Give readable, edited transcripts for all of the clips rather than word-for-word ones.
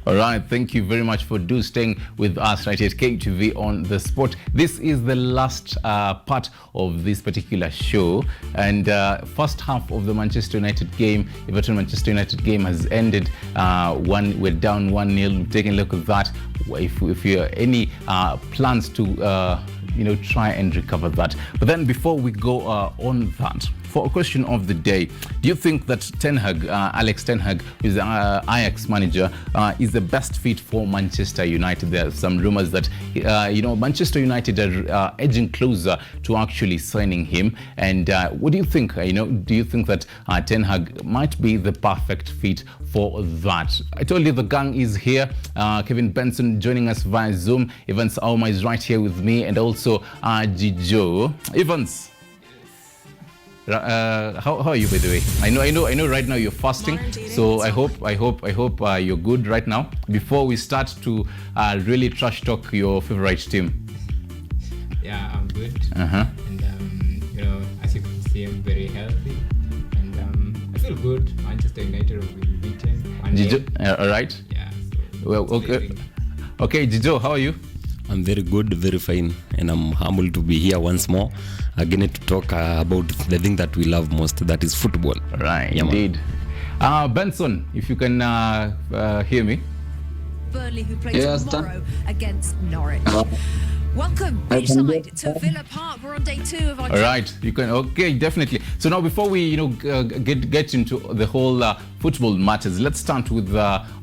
All right, thank you very much for staying with us right here at KUTV on the spot. This is the last part of this particular show, and first half of the Manchester United game, Everton-Manchester United game has ended. We're down 1-0. Taking a look at that. If you have any plans to try and recover that. But then before we go on that, for a question of the day, do you think that Alex Ten Hag, who is the Ajax manager, is the best fit for Manchester United? There are some rumors that Manchester United are edging closer to actually signing him. And what do you think? Do you think that Ten Hag might be the perfect fit for that? I told you the gang is here. Kevin Benson joining us via Zoom. Evans Auma is right here with me, and also Jijo. Evans. How are you, by the way? I know. Right now you're fasting, so I hope you're good right now. Before we start to really trash talk your favorite team. Yeah, I'm good. And as you can see, I'm very healthy, and I feel good. Manchester United will be beaten. All right. Yeah. So well, okay. Okay, Jijo, how are you? I'm very good, very fine, and I'm humbled to be here once more again to talk about the thing that we love most, that is football. Right, yeah, indeed. Benson, if you can hear me. Burnley, who plays tomorrow against Norwich. Welcome, beachside to Villa Park. We're on day 2 of our All right, you can. Okay, definitely. So now, before we get into the whole football matters, let's start with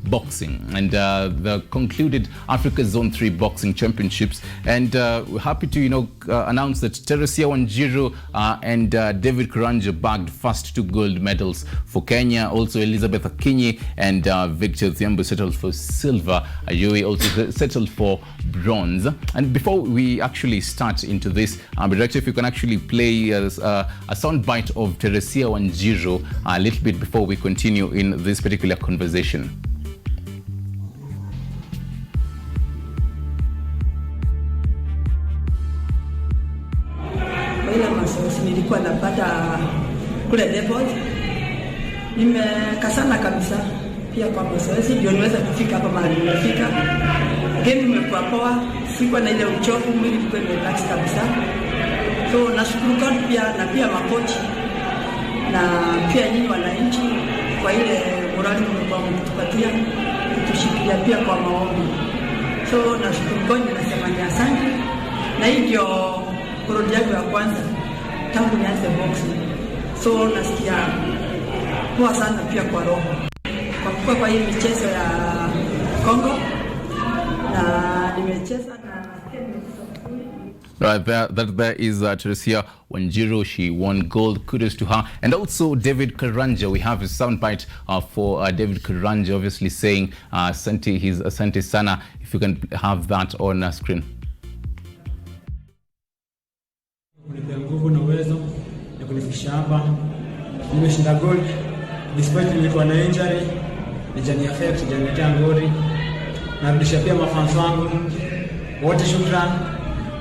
boxing and the concluded Africa Zone 3 Boxing Championships. And we're happy to announce that Teresia Wanjiru and David Karanja bagged first 2 gold medals for Kenya. Also, Elizabeth Akinyi and Victor Thiambo settled for silver. Ayui also settled for bronze. And before we actually start into this, Director, if you can actually play a sound bite of Teresia Wanjiru a little bit before we continue in this particular conversation. Ile masoesi nilikuwa napata kule depot, nimekasana kabisa pia kwa masoesi ndio niweza kufika hapa mahali nimefika. Game imekuwa poa, sikuwa na ile uchovu, mwili ulikuwa relax kabisa. So nashukuru God pia na pia makochi na pia nyinyi wananchi kwa ile morali mmekuwa mkitupatia, kutushikilia pia kwa maombi. So nashukuru God, nasema ni asante. Na hii ndio kurudi yangu ya kwanza tangu nianze boxing. So nasikia poa sana pia kwa roho. Kwa hii michezo ya Kongo na nimecheza na Right, there is Teresia Wanjiru. She won gold. Kudos to her. And also David Karanja. We have a soundbite for David Karanja, obviously saying Asante Sana. If you can have that on screen. Kunipa nguvu na uwezo ya kunifikisha hapa. Nimeshinda gold despite nilikuwa na injury, nijani affect, nijaniletea ngori. Narudisha pia mafans wangu wote shukrani,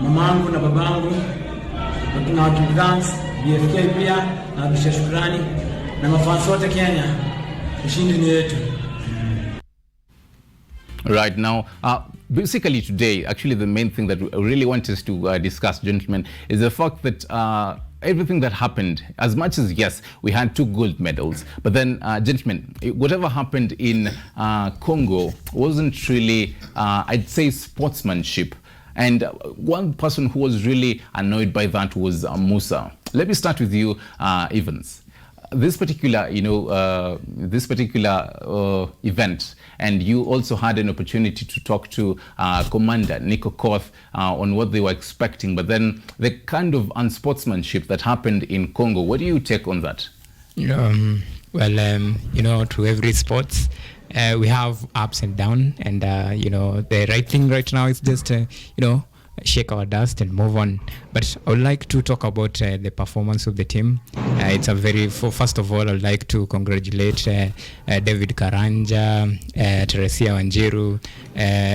mamangu na babangu na watu dance BFK pia narudisha shukrani, na mafans wote Kenya. Ushindi ni yetu. Right now, basically today, actually the main thing that we really want us to discuss, gentlemen, is the fact that everything that happened, as much as, yes, we had 2 gold medals, but then, gentlemen, whatever happened in Congo wasn't really, I'd say, sportsmanship. And one person who was really annoyed by that was Musa. Let me start with you, Evans. This particular, event, and you also had an opportunity to talk to Commander Nico Koth on what they were expecting, but then the kind of unsportsmanship that happened in Congo. What do you take on that? To every sports, we have ups and downs, and the right thing right now is just shake our dust and move on. But I would like to talk about the performance of the team. It's a first of all, I'd like to congratulate David Karanja, Teresia Wanjiru,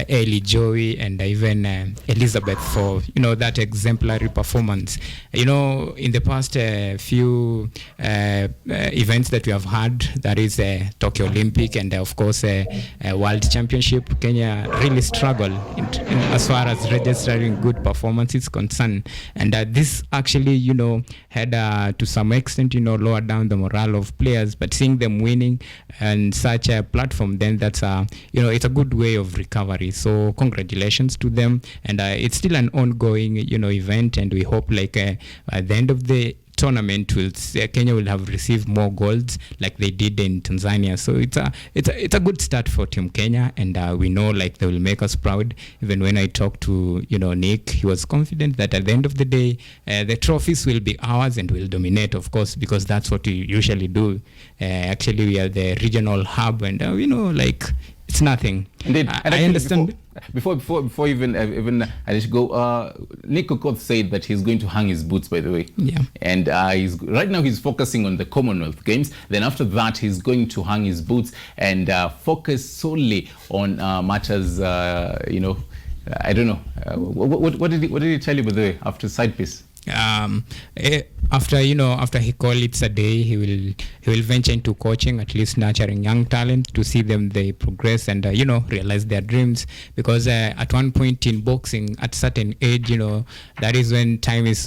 Eli Joey, and even Elizabeth for, that exemplary performance. In the past few events that we have had, that is Tokyo Olympic and of course World Championship, Kenya really struggled as far as registering good performance is concerned. And this actually, had to some extent, lowered down the morale of players. But seeing them winning and such a platform, then that's it's a good way of recovery. So congratulations to them. And it's still an ongoing, event, and we hope at the end of the tournament Kenya will have received more golds like they did in Tanzania. So it's a good start for Team Kenya, and we know they will make us proud. Even when I talked to Nick, he was confident that at the end of the day the trophies will be ours and will dominate, of course, because that's what we usually do. Actually, we are the regional hub, and it's nothing. Indeed. I understand. Before even I let you go, Nick Okoth said that he's going to hang his boots, by the way. Yeah. And right now he's focusing on the Commonwealth Games. Then after that, he's going to hang his boots and focus solely on matters. I don't know. What did he tell you, by the way, after side piece? After he called it a day, he will venture into coaching, at least nurturing young talent to see them they progress and realize their dreams. Because at one point in boxing, at certain age, that is when time is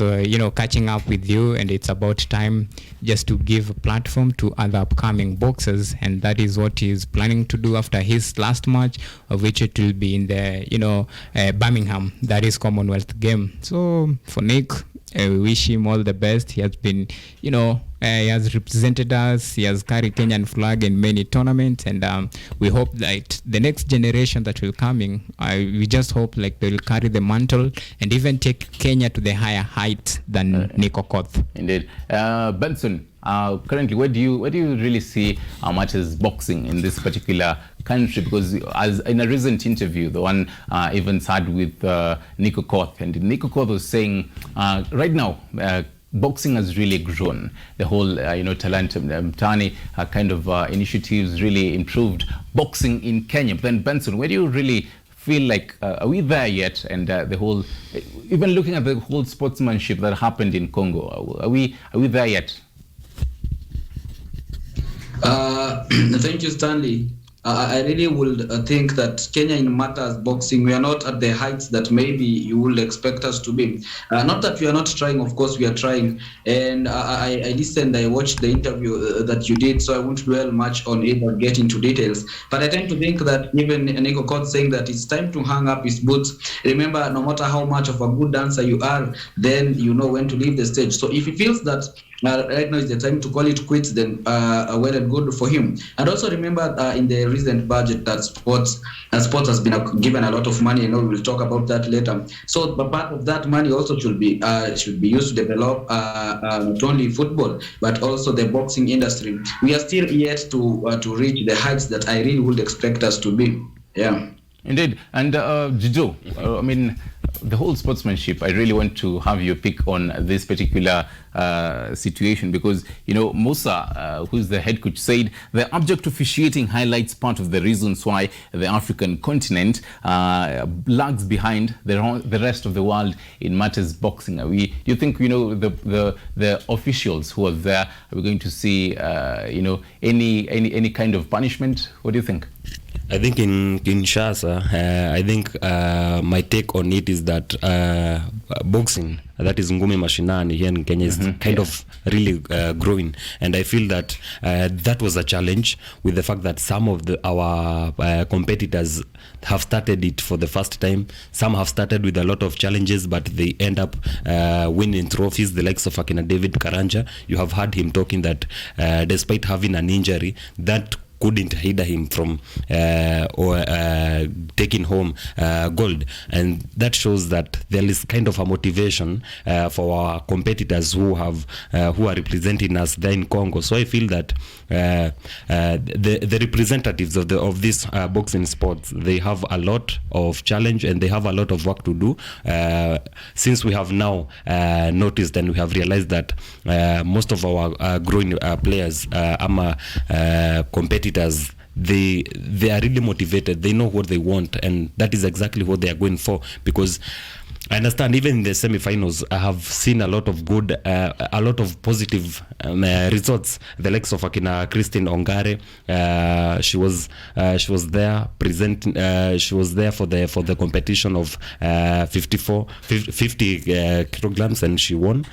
catching up with you, and it's about time just to give a platform to other upcoming boxers, and that is what he's planning to do after his last match, of which it will be in the Birmingham, that is Commonwealth game. So for Nick, we wish him all the best. He has been, he has represented us. He has carried Kenyan flag in many tournaments, and we hope that the next generation that will coming, we just hope they will carry the mantle and even take Kenya to the higher heights than Nick Okoth. Indeed. Benson, currently, where do you really see amateurs boxing in this particular country? Because as in a recent interview, the one Evans had with Nick Okoth, and Nick Okoth was saying right now boxing has really grown. The whole Talanta Mtani kind of initiatives really improved boxing in Kenya. But then Benson, where do you really feel are we there yet? And the whole, even looking at the whole sportsmanship that happened in Congo, are we there yet? Thank you, Stanley. I really would think that Kenya in matters boxing, we are not at the heights that maybe you would expect us to be. Not that we are not trying, of course we are trying. And I listened, I watched the interview that you did, so I won't dwell much on it or get into details. But I tend to think that even Nick Okoth saying that it's time to hang up his boots. Remember, no matter how much of a good dancer you are, then you know when to leave the stage. So if he feels that right now is the time to call it quits, then well and good for him. And also remember in the recent budget that sports has been given a lot of money. We will talk about that later. So but part of that money also should be used to develop not only football but also the boxing industry. We are still yet to reach the heights that I really would expect us to be. Yeah. Indeed. And Jijo, I mean, the whole sportsmanship, I really want to have your pick on this particular situation, because, Musa, who's the head coach, said the object officiating highlights part of the reasons why the African continent lags behind the rest of the world in matters boxing. Do you think, the officials who are there, are we going to see, any kind of punishment? What do you think? I think in Kinshasa, I think my take on it is that boxing, that is ngumi mashinani here in Kenya, is kind of really growing, and I feel that that was a challenge with the fact that some of our competitors have started it for the first time. Some have started with a lot of challenges, but they end up winning trophies. The likes of Akina David Karanja, you have heard him talking that despite having an injury, that couldn't hinder him from taking home gold. And that shows that there is kind of a motivation for our competitors who are representing us there in Congo. So I feel that the representatives of this boxing sports, they have a lot of challenge and they have a lot of work to do, since we have now noticed and we have realized that most of our growing players, competitors, they are really motivated. They know what they want, and that is exactly what they are going for. Because I understand even in the semi-finals, I have seen a lot of good, a lot of positive results. The likes of Akina Christine Ongare, she was there presenting. She was there for the competition of 50 kilograms, and she won.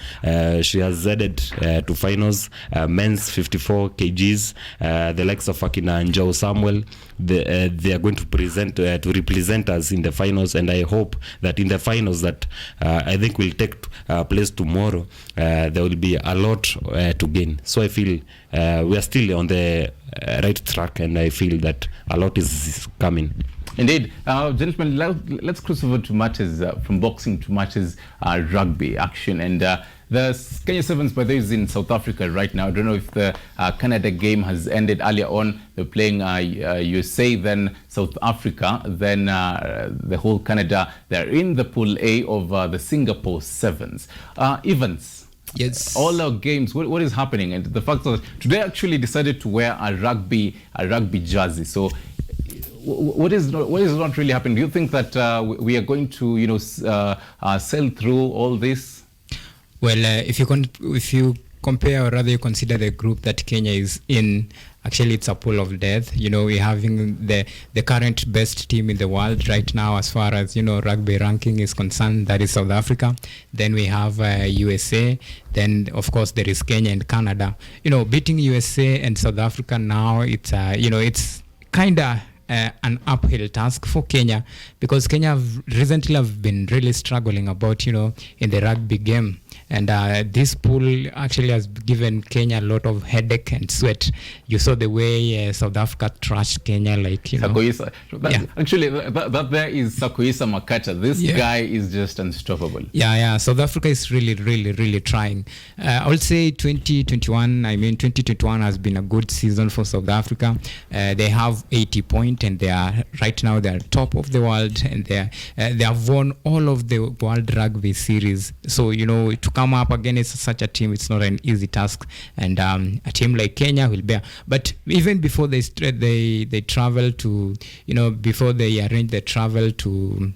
She has headed to finals, men's 54 kgs. The likes of Akina Njau Samuel, they are going to represent us in the finals, and I hope that in the finals that I think will take place tomorrow, there will be a lot to gain. So I feel we are still on the right track, and I feel that a lot is coming. Indeed. Gentlemen, let's cross over to matters from boxing to matters rugby action. And the Kenya Sevens, by the way, is in South Africa right now. I don't know if the Canada game has ended earlier on. They're playing USA, then South Africa, then the whole Canada. They're in the Pool A of the Singapore Sevens. Evans. Yes. All our games. What is happening? And the fact that today I actually decided to wear a rugby jersey. So what is not really happening? Do you think that we are going to sail through all this? Well, if you compare, or rather you consider the group that Kenya is in, actually it's a pool of death. We're having the current best team in the world right now as far as rugby ranking is concerned, that is South Africa. Then we have USA. Then of course there is Kenya and Canada. Beating USA and South Africa now, it's it's kind of an uphill task for Kenya, because Kenya recently have been really struggling about in the rugby game, and this pool actually has given Kenya a lot of headache and sweat. You saw the way South Africa trashed Kenya, Sakoisa. Actually, that there is Sakoisa Makata. This guy is just unstoppable. Yeah. South Africa is really, really, really trying. I would say 2021 has been a good season for South Africa. They have 80 points, and they are top of the world, and they have won all of the World Rugby Series. So to come up against such a team, it's not an easy task, and a team like Kenya will bear. But even before they travel to before they arrange the travel to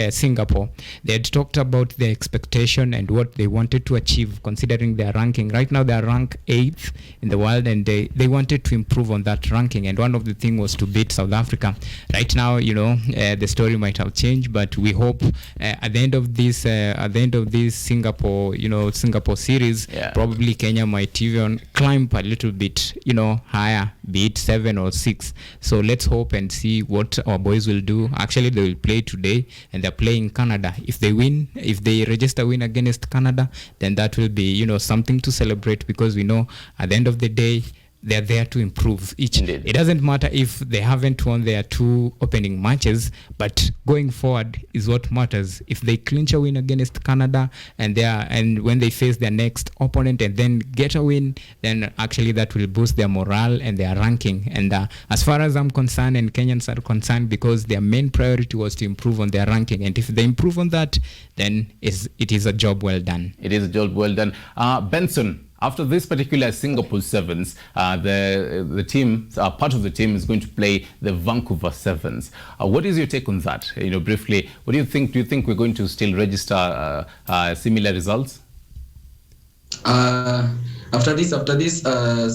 Singapore, they had talked about their expectation and what they wanted to achieve considering their ranking. Right now they are ranked 8th in the world, and they wanted to improve on that ranking, and one of the things was to beat South Africa. Right now, the story might have changed, but we hope at the end of this Singapore series, probably Kenya might even climb a little bit, higher, be it 7 or 6. So let's hope and see what our boys will do. Actually, they will play today, and they're playing Canada. If they win, if they register win against Canada, then that will be, something to celebrate, because we know at the end of the day, they're there to improve each. Indeed. It doesn't matter if they haven't won their 2 opening matches, but going forward is what matters. If they clinch a win against Canada, and when they face their next opponent and then get a win, then actually that will boost their morale and their ranking. And as far as I'm concerned, and Kenyans are concerned, because their main priority was to improve on their ranking, and if they improve on that, then it is a job well done. It is a job well done. Benson. After this particular Singapore Sevens, the team, part of the team is going to play the Vancouver Sevens. What is your take on that? Briefly, what do you think? Do you think we're going to still register similar results? After this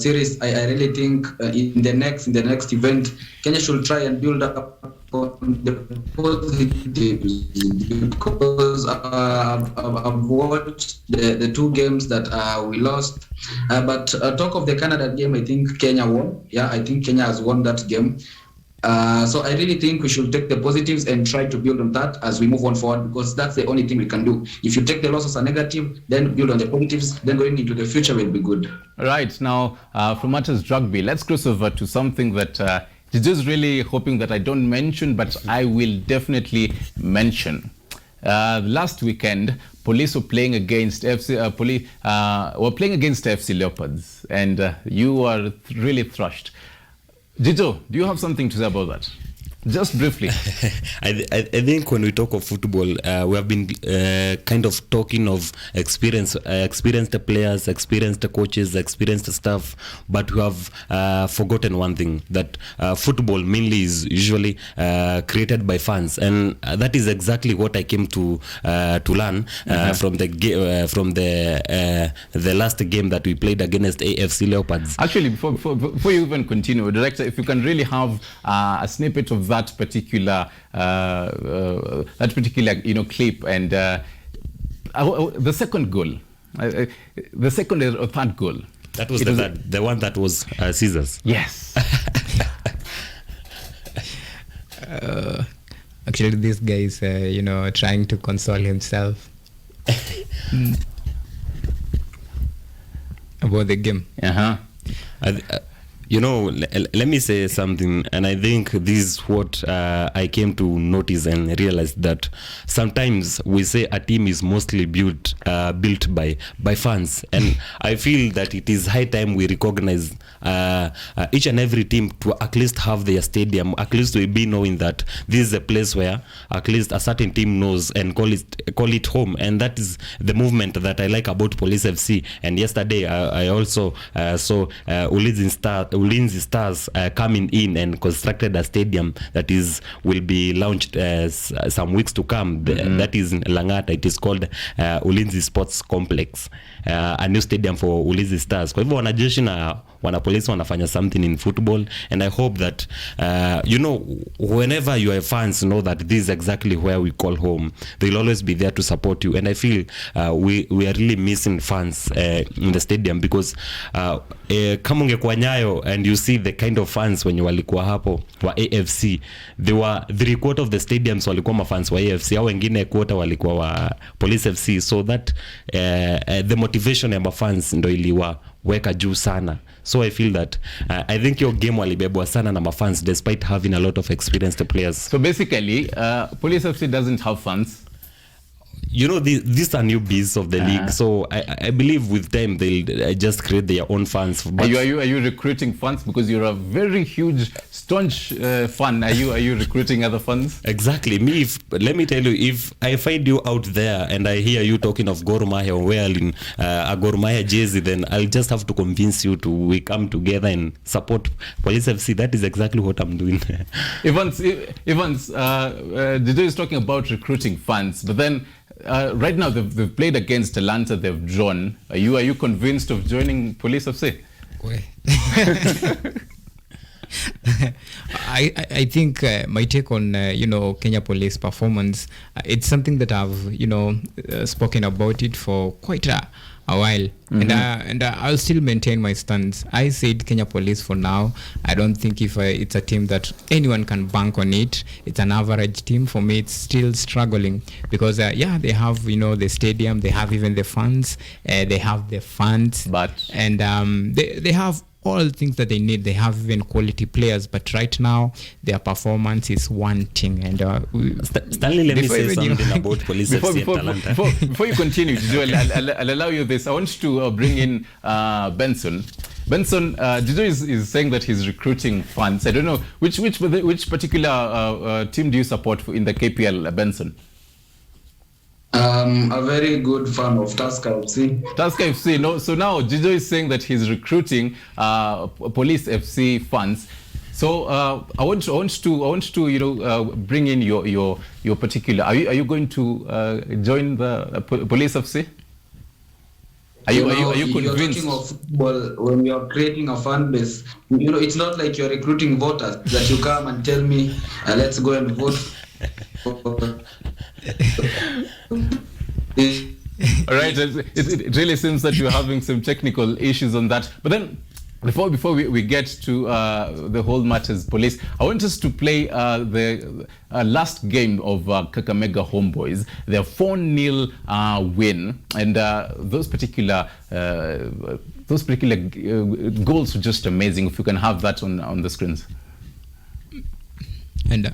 series, I really think in the next event, Kenya should try and build up on the positives, because I've watched the 2 games that we lost. But talk of the Canada game, I think Kenya won. Yeah, I think Kenya has won that game. So I really think we should take the positives and try to build on that as we move on forward, because that's the only thing we can do. If you take the loss as a negative, then build on the positives, then going into the future will be good. Right, now from matters rugby, let's cross over to something that just really hoping that I don't mention, but I will definitely mention. Last weekend, Police were playing against were playing against FC Leopards, and you were really thrashed. Jijo, do you have something to say about that? Just briefly. I think when we talk of football, we have been kind of talking of experienced players, experienced coaches, experienced staff, but we have forgotten one thing, that football mainly is usually created by fans, and that is exactly what I came to learn from the last game that we played against AFC Leopards. Actually, before you even continue, Director, if you can really have a snippet of that particular clip, and the second goal, the second or third goal. That was the one that was Caesars. Yes. Actually, this guy is trying to console himself about the game. Let me say something, and I think this is what I came to notice and realize, that sometimes we say a team is mostly built by fans, and I feel that it is high time we recognize each and every team to at least have their stadium, at least we be knowing that this is a place where at least a certain team knows and call it home, and that is the movement that I like about Police FC. And yesterday I also saw Ulinzi Stars coming in and constructed a stadium that will be launched some weeks to come. That is in Langata. It is called Ulinzi Sports Complex, a new stadium for Ulinzi Stars. Kwa hivyo wanajeshi na wanapolisi wanafanya something in football, and I hope that whenever you are fans know that this is exactly where we call home. They'll always be there to support you, and I feel we are really missing fans in the stadium, because kama ungekuwa Nyayo and you see the kind of fans when walikuwa hapo wa AFC, they were 3/4 of the stadiums walikuwa mafans wa AFC, au wengine quarter walikuwa wa Police FC, so that the motivation ya mafans ndo iliwaweka juu sana. So I feel that I think your game walibebwa sana na mafans despite having a lot of experienced players. So basically, Police FC doesn't have fans. These are newbies of the league, so I believe with time they'll just create their own fans. But are you recruiting fans, because you're a very huge staunch fan? Are you recruiting other fans? Exactly. Let me tell you, if I find you out there and I hear you talking of Gor Mahia or wearing a Gor Mahia jersey, then I'll just have to convince you we come together and support Police FC. That is exactly what I'm doing. Evans, Dido is talking about recruiting fans, but then right now they've played against Atlanta, they've drawn. Are you convinced of joining Police FC? I think my take on Kenya Police performance, it's something that I've spoken about it for quite a while, and I'll still maintain my stance. I said Kenya Police for now. I don't think if it's a team that anyone can bank on it. It's an average team. For me, it's still struggling, because they have the stadium, they have even the funds, they have the funds, and they have all the things that they need. They have even quality players, but right now their performance is wanting. And Stanley, let me say something about Police FC and Atlanta. Before you continue, I'll allow you this. I want to bring in Benson. Benson, Jijo is saying that he's recruiting fans. I don't know which particular team do you support in the KPL, Benson? A very good fan of Tusker FC. Tusker FC. No, so now Jijo is saying that he's recruiting Police FC fans. So I want to bring in your particular. Are you going to join the Police FC? Are you convinced? You're talking of football, when you're creating a fan base, it's not like you're recruiting voters that you come and tell me, let's go and vote. All right, it really seems that you're having some technical issues on that. But then, Before we get to the whole matters police, I want us to play the last game of Kakamega Homeboys, their 4-0 win, and those particular goals were just amazing. If you can have that on the screens. And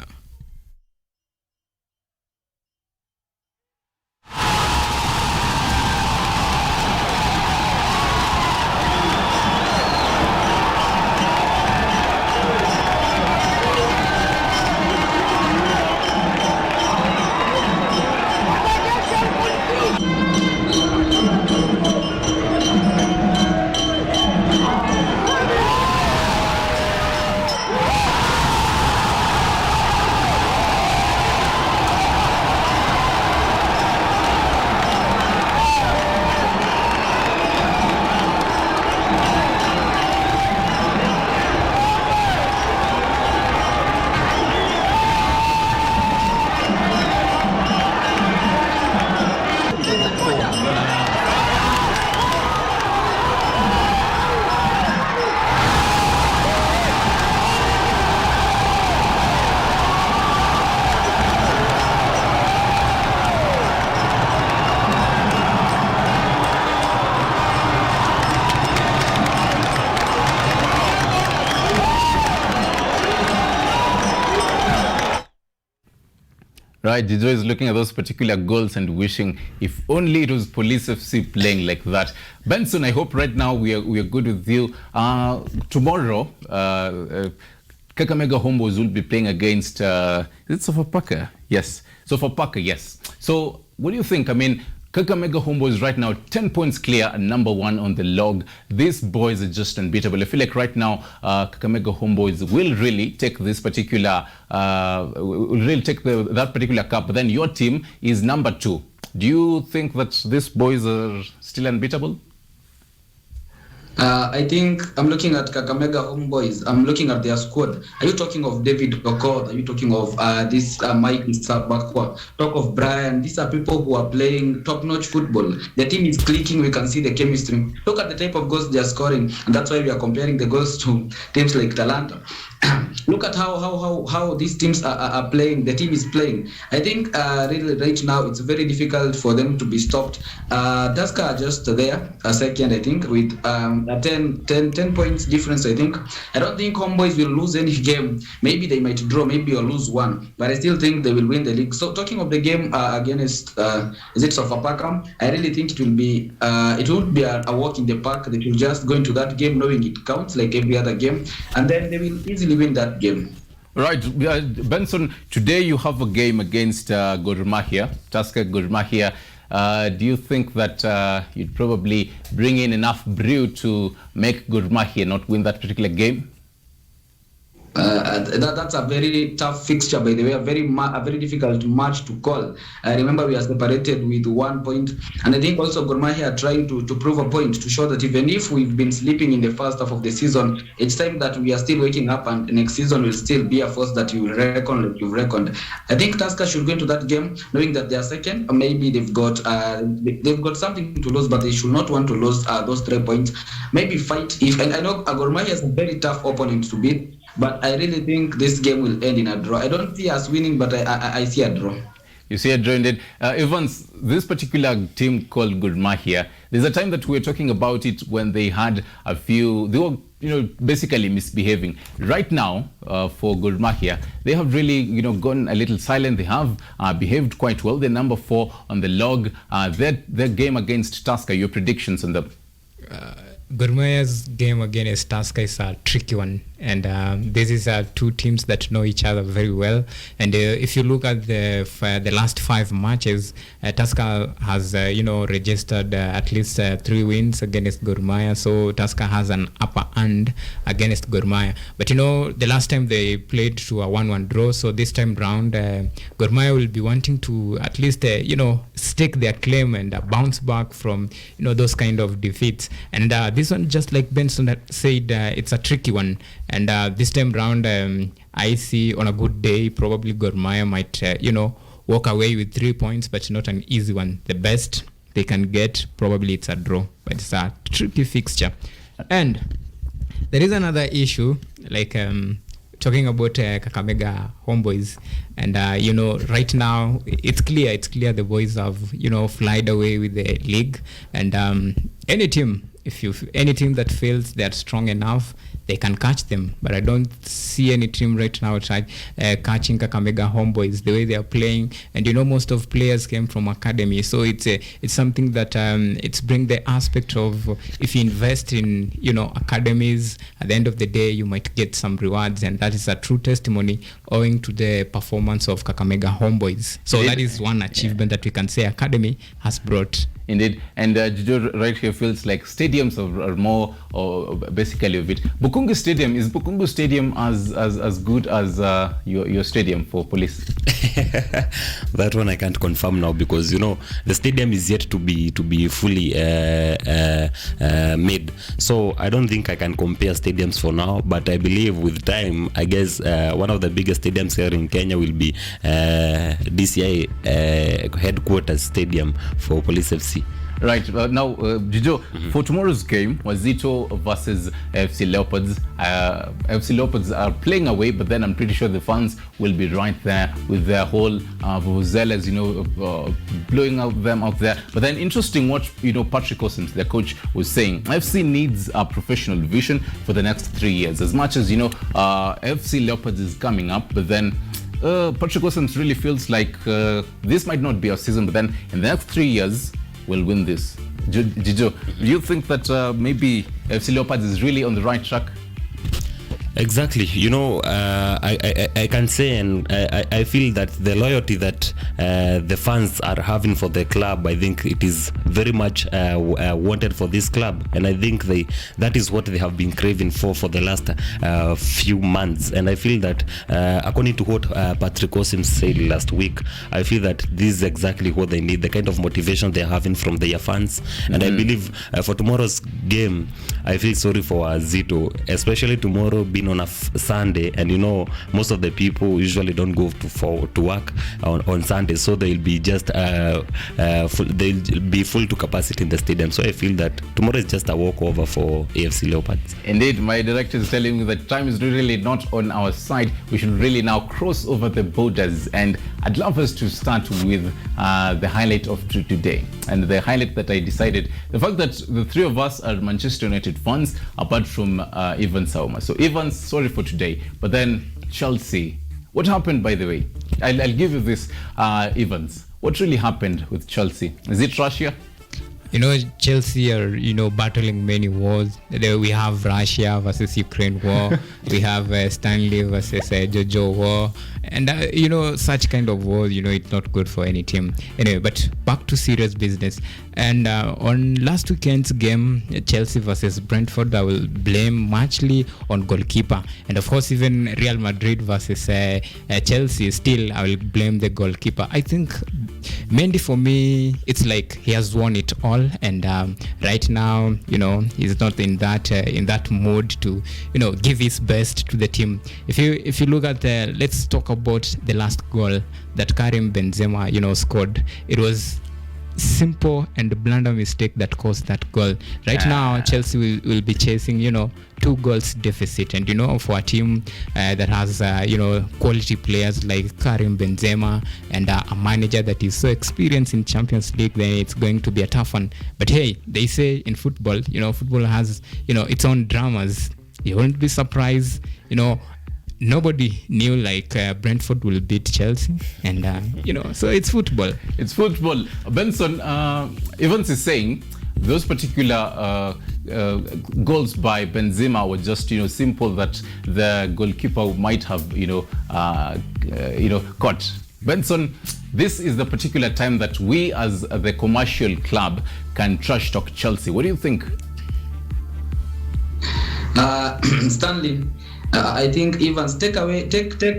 Right, Dijo is looking at those particular goals and wishing if only it was Police FC playing like that. Benson, I hope right now we are good with you. Tomorrow, Kakamega Homeboys will be playing against, is it Sofapaka? Yes, Sofapaka, yes. So what do you think? I mean, Kakamega Homeboys right now 10 points clear and number 1 on the log. These boys are just unbeatable. I feel like right now Kakamega Homeboys will really take this particular that particular cup. But then your team is number 2. Do you think that these boys are still unbeatable? I think I'm looking at Kakamega Homeboys. I'm looking at their squad. Are you talking of David Okoth? Are you talking of this Mike Sabakwa? Talk of Brian. These are people who are playing top-notch football. The team is clicking. We can see the chemistry. Look at the type of goals they are scoring, and that's why we are comparing the goals to teams like Talanta. Look at how these teams are playing. The team is playing. I think really right now it's very difficult for them to be stopped. Tusker are just there a second, I think, with a 10 points difference. I think. I don't think Homeboys will lose any game. Maybe they might draw, maybe or lose one, but I still think they will win the league. So talking of the game against is it Sofapaka? I really think it will be a walk in the park. They will just go into that game knowing it counts like every other game, and then they will easily win that game. Right, Benson, today you have a game against Gor Mahia, Tusker Gor Mahia. Do you think that you'd probably bring in enough brew to make Gor Mahia not win that particular game? That's a very tough fixture, by the way, a very difficult match to call. I remember we are separated with 1 point, and I think also Gor Mahia are trying to prove a point to show that even if we've been sleeping in the first half of the season, it's time that we are still waking up, and next season will still be a force that you reckon like you've reckoned. I think Tusker should go into that game knowing that they are second, or maybe they've got something to lose, but they should not want to lose those 3 points. Maybe fight and I know Gor Mahia is a very tough opponent to beat. But I really think this game will end in a draw. I don't see us winning, but I see a draw. You see a draw indeed. Evans, this particular team called Gor Mahia, there's a time that we were talking about it when they had they were basically misbehaving. Right now, for Gor Mahia, they have really gone a little silent. They have behaved quite well. They're number 4 on the log. Their game against Tusker, your predictions on them? Gor Mahia's game against Tusker is a tricky one, and this is two teams that know each other very well. And if you look at the last 5 matches, Tusker has registered at least 3 wins against Gor Mahia, so Tusker has an upper hand against Gor Mahia. But the last time they played to a 1-1 draw, so this time round Gor Mahia will be wanting to at least stake their claim and bounce back from those kind of defeats. And this one, just like Benson said, it's a tricky one. And this time round, I see on a good day, probably Gor Mahia might, walk away with 3 points, but not an easy one. The best they can get, probably it's a draw, but it's a tricky fixture. And there is another issue, like talking about Kakamega Homeboys, and right now it's clear the boys have flied away with the league, and any team that feels they're strong enough, they can catch them. But I don't see any team right now catching Kakamega Homeboys the way they are playing. And most of players came from academy, so it's something that it's bring the aspect of, if you invest in academies, at the end of the day you might get some rewards, and that is a true testimony owing to the performance of Kakamega Homeboys. So that is one achievement that we can say academy has brought. Indeed, and Jojo right here feels like stadiums are more, or basically of it. Bukungu Stadium, is Bukungu Stadium as good as your stadium for police? That one I can't confirm now, because the stadium is yet to be fully made. So I don't think I can compare stadiums for now, but I believe with time, I guess one of the biggest stadiums here in Kenya will be DCI headquarters stadium for Police FC. Right, now Jijo, for tomorrow's game, Wazito versus FC Leopards. FC Leopards are playing away, but then I'm pretty sure the fans will be right there with their whole vuvuzelas, blowing out them out there. But then interesting what Patrick Osens, their coach, was saying. FC needs a professional vision for the next 3 years. As much as FC Leopards is coming up, but then Patrick Osens really feels like this might not be our season, but then in the next 3 years will win this. Jijo, do you think that maybe FC Leopards is really on the right track? Exactly. I can say, and I feel that the loyalty that the fans are having for the club, I think it is very much wanted for this club, and I think that is what they have been craving for the last few months. And I feel that according to what Patrick Osim said last week, I feel that this is exactly what they need, the kind of motivation they're having from their fans. And I believe for tomorrow's game, I feel sorry for Zito, especially tomorrow being on a Sunday, and most of the people usually don't go to work on Sunday, so they'll be just they'll be full to capacity in the stadium. So I feel that tomorrow is just a walkover for AFC Leopards. Indeed, my director is telling me that time is really not on our side. We should really now cross over the borders, and I'd love us to start with the highlight of today. And the highlight that I decided, the fact that the three of us are Manchester United fans, apart from Evans Sauma. So Evans, sorry for today, but then Chelsea. What happened, by the way? I'll give you this, Evans. What really happened with Chelsea? Is it Russia? Chelsea are battling many wars. We have Russia versus Ukraine war. We have Stanley versus Jojo war, and such kind of war. It's not good for any team. Anyway, but back to serious business. And on last weekend's game, Chelsea versus Brentford, I will blame largely on goalkeeper, and of course even Real Madrid versus Chelsea, still I will blame the goalkeeper. I think Mendy, for me, it's like he has won it all, and right now he's not in that mood to give his best to the team. If you look at let's talk about the last goal that Karim Benzema scored. It was simple and blunder mistake that caused that goal. Right now Chelsea will be chasing 2 goals deficit, and for a team that has quality players like Karim Benzema and a manager that is so experienced in Champions League, then it's going to be a tough one. But hey, they say in football, football has its own dramas. You won't be surprised. Nobody knew Brentford will beat Chelsea, and so it's football. It's football. Benson, Evans is saying those particular goals by Benzema were just simple, that the goalkeeper might have caught. Benson, this is the particular time that we as the commercial club can trash talk Chelsea. What do you think? Stanley, I think Evans, take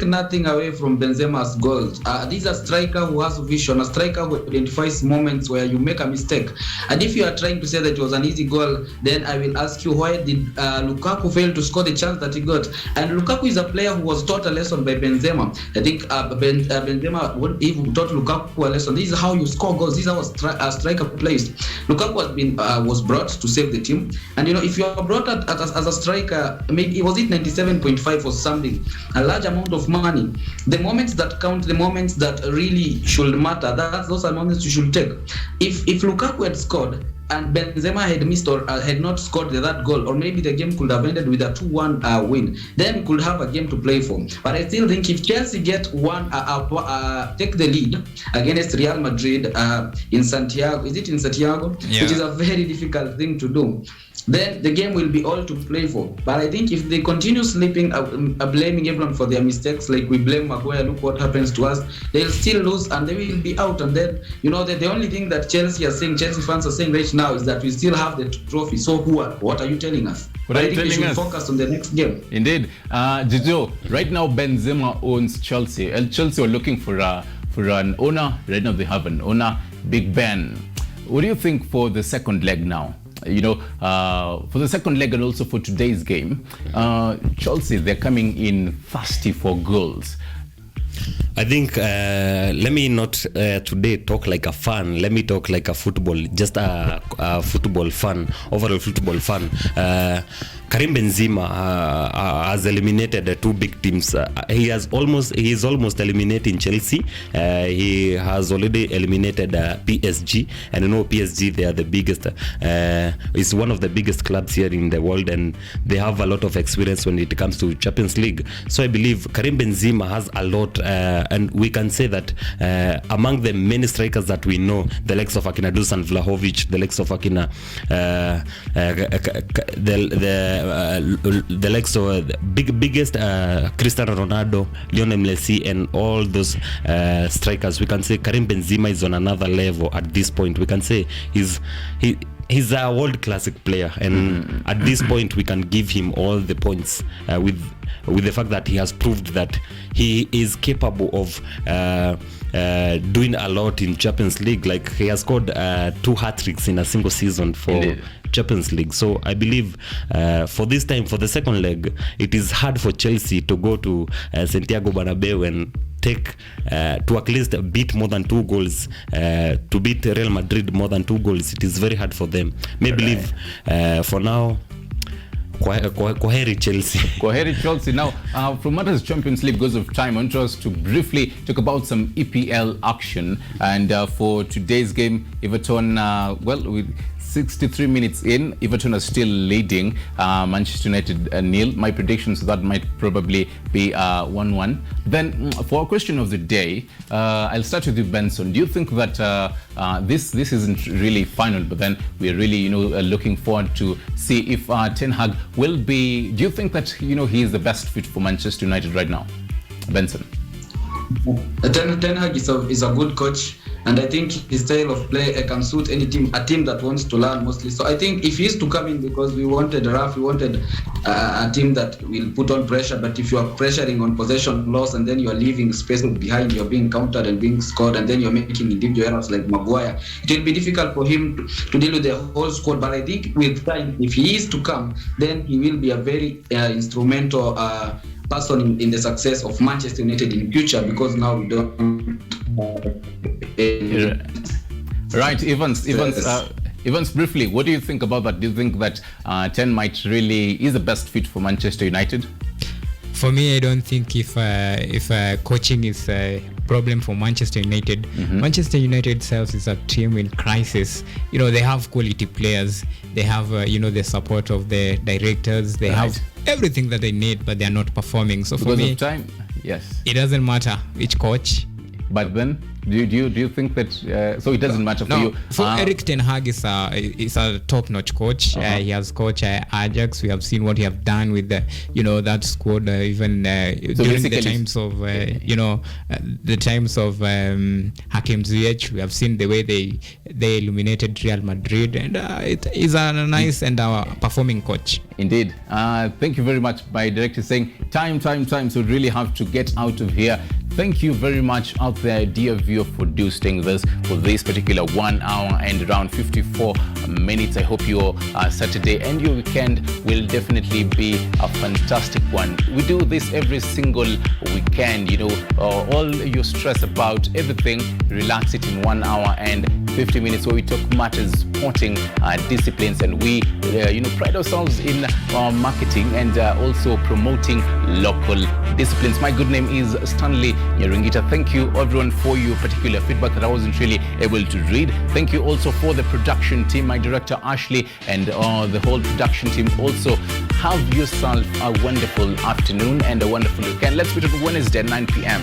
nothing away from Benzema's goals. This is a striker who has vision, a striker who identifies moments where you make a mistake. And if you are trying to say that it was an easy goal, then I will ask you, why did Lukaku fail to score the chance that he got? And Lukaku is a player who was taught a lesson by Benzema. I think Benzema, he taught Lukaku a lesson. This is how you score goals. This is how a striker plays. Lukaku was brought to save the team. And if you are brought as a striker, maybe was it 97.5 or something, a large amount of money. The moments that count, the moments that really should matter, those are moments you should take. If Lukaku had scored and Benzema had missed or had not scored that goal, or maybe the game could have ended with a 2-1 win, then we could have a game to play for. But I still think if Chelsea get take the lead against Real Madrid in Santiago, is it in Santiago? Yeah. Which is a very difficult thing to do, then the game will be all to play for. But I think if they continue sleeping, blaming everyone for their mistakes, like we blame Maguire, look what happens to us, they'll still lose and they will be out. And then, the only thing that Chelsea fans are saying right now is that we still have the trophy. So what are you telling us? What are you I think we telling should us? focus on the next game. Indeed. Jojo, right now Benzema owns Chelsea. And Chelsea are looking for an owner. Right now they have an owner, Big Ben. What do you think for the second leg now? For the second leg and also for today's game, Chelsea, they're coming in thirsty for goals. I think let me not today talk like a fan. Let me talk like a football, just a football fan, overall football fan. Karim Benzema has eliminated two big teams. He is almost eliminating Chelsea. He has already eliminated PSG, and PSG, they are the biggest. It's one of the biggest clubs here in the world, and they have a lot of experience when it comes to Champions League. So I believe Karim Benzema has a lot, and we can say that among the many strikers that we know, the likes of Akina Dusan Vlahovic, the likes of Akina, the likes of biggest Cristiano Ronaldo, Lionel Messi, and all those strikers, we can say Karim Benzema is on another level at this point. We can say he's a world classic player, and at this point we can give him all the points with the fact that he has proved that he is capable of doing a lot in Champions League. Like, he has scored 2 hat-tricks in a single season for Indeed. Champions League. So I believe for this time, for the second leg, it is hard for Chelsea to go to Santiago Bernabeu and take to at least beat more than 2 goals, to beat Real Madrid more than 2 goals. It is very hard for them. May believe for now, Kwaheri Chelsea. Kwaheri Chelsea. Now, from matters Champions League, because of time, I want us to briefly talk about some EPL action. And for today's game, Everton, with 63 minutes in, Everton are still leading Manchester United nil. My predictions that might probably be 1-1. Then for our question of the day, I'll start with you, Benson. Do you think that this isn't really final, but then we're really looking forward to see if Ten Hag will be? Do you think that he is the best fit for Manchester United right now, Benson? Ten Hag is a good coach, and I think his style of play can suit any team, a team that wants to learn mostly. So I think if he is to come in, because we wanted a team that will put on pressure, but if you are pressuring on possession loss and then you are leaving space behind, you're being countered and being scored, and then you're making individual errors like Maguire, it will be difficult for him to deal with the whole squad. But I think with time, if he is to come, then he will be a very instrumental person in the success of Manchester United in future, because now we don't. Right, Evans, briefly, what do you think about that? Do you think that Ten might really is the best fit for Manchester United? For me, I don't think if coaching is a problem for Manchester United. Manchester United itself is a team in crisis. They have quality players. They have the support of the directors. They have everything that they need, but they are not performing. So for me, of time, yes, it doesn't matter which coach. But then Do you think that so it doesn't matter for you? For Eric Ten Hag is a top-notch coach. He has coached Ajax. We have seen what he have done with the that squad even during the times of Hakim Ziyech. We have seen the way they eliminated Real Madrid, and it is a nice and performing coach. Indeed. Thank you very much. My director is saying time, so we really have to get out of here. Thank you very much out there, dear viewer, for staying with us for this particular 1 hour and around 54 minutes. I hope your Saturday and your weekend will definitely be a fantastic one. We do this every single weekend, all your stress about everything, relax it in 1 hour and 50 minutes where we talk matters sporting disciplines, and we pride ourselves in marketing and also promoting local disciplines. My good name is Stanley Nyarungita. Thank you everyone for your particular feedback that I wasn't really able to read. Thank you also for the production team, my director Ashley, and the whole production team. Also, have yourself a wonderful afternoon and a wonderful weekend. Let's meet on Wednesday at 9 p.m.